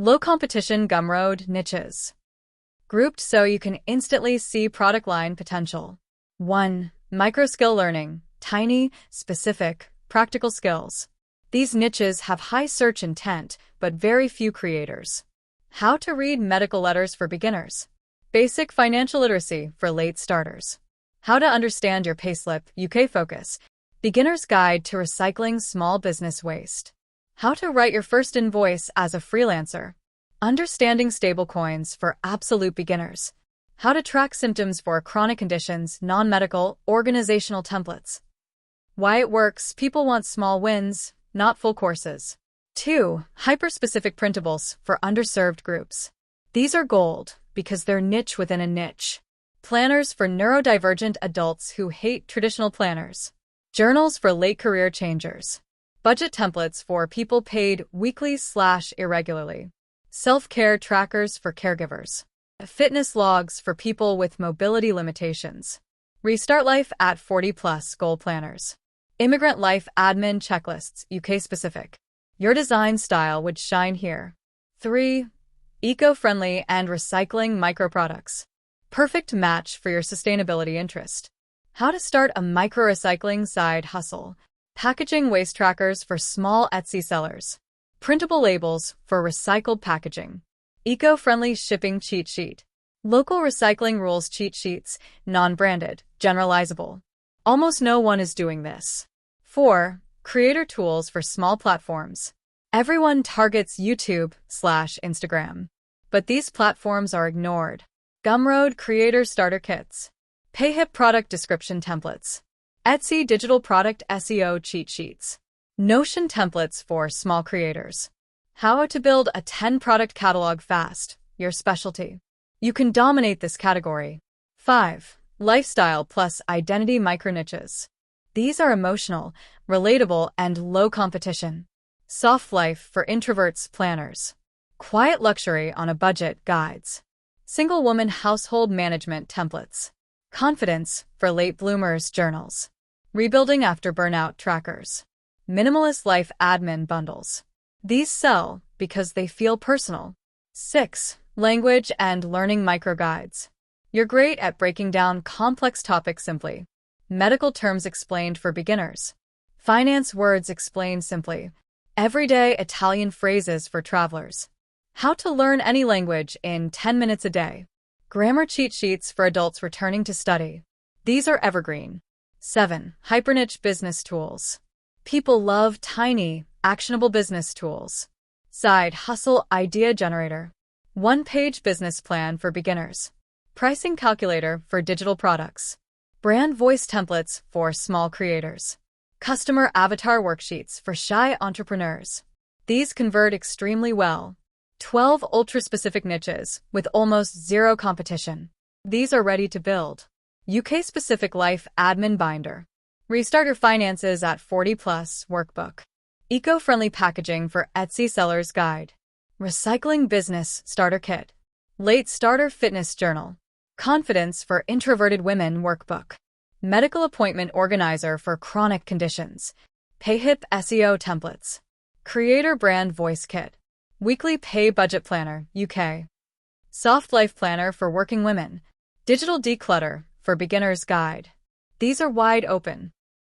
Low competition Gumroad niches. Grouped so you can instantly see product line potential. 1. Micro skill learning. Tiny, specific, practical skills. These niches have high search intent, but very few creators. How to read medical letters for beginners. Basic financial literacy for late starters. How to understand your payslip, UK focus. Beginner's guide to recycling small business waste. How to write your first invoice as a freelancer. Understanding stablecoins for absolute beginners. How to track symptoms for chronic conditions, non-medical, organizational templates. Why it works. People want small wins, not full courses. 2. Hyper-specific printables for underserved groups. These are gold because they're niche within a niche. Planners for neurodivergent adults who hate traditional planners. Journals for late career changers. Budget templates for people paid weekly/irregularly. Self-care trackers for caregivers. Fitness logs for people with mobility limitations. Restart life at 40+ goal planners. Immigrant life admin checklists, UK specific. Your design style would shine here. 3. Eco-friendly and recycling microproducts. Perfect match for your sustainability interest. How to start a micro-recycling side hustle. Packaging waste trackers for small Etsy sellers. Printable labels for recycled packaging. Eco-friendly shipping cheat sheet. Local recycling rules cheat sheets, non-branded, generalizable. Almost no one is doing this. 4. Creator tools for small platforms. Everyone targets YouTube/Instagram, but these platforms are ignored. Gumroad Creator Starter Kits. Payhip Product Description Templates. Etsy Digital Product SEO Cheat Sheets. Notion Templates for small creators. How to build a 10-product catalog fast, your specialty. You can dominate this category. 5. Lifestyle plus identity micro-niches. These are emotional, relatable, and low competition. Soft life for introverts planners. Quiet luxury on a budget guides. Single woman household management templates. Confidence for late bloomers journals. Rebuilding after burnout trackers. Minimalist life admin bundles. These sell because they feel personal. 6. Language and learning microguides. You're great at breaking down complex topics simply. Medical terms explained for beginners. Finance words explained simply. Everyday Italian phrases for travelers. How to learn any language in 10 minutes a day. Grammar cheat sheets for adults returning to study. These are evergreen. 7. Hyperniche business tools. People love tiny, actionable business tools. Side hustle idea generator. One-page business plan for beginners. Pricing calculator for digital products. Brand voice templates for small creators. Customer avatar worksheets for shy entrepreneurs. These convert extremely well. 12 ultra-specific niches with almost zero competition. These are ready to build. UK-specific life admin binder. Restart your finances at 40+ workbook. Eco-friendly packaging for Etsy seller's guide. Recycling business starter kit. Late starter fitness journal. Confidence for introverted women workbook. Medical appointment organizer for chronic conditions. Payhip SEO templates. Creator brand voice kit. Weekly pay budget planner, UK. Soft life planner for working women. Digital declutter for beginner's guide. These are wide open.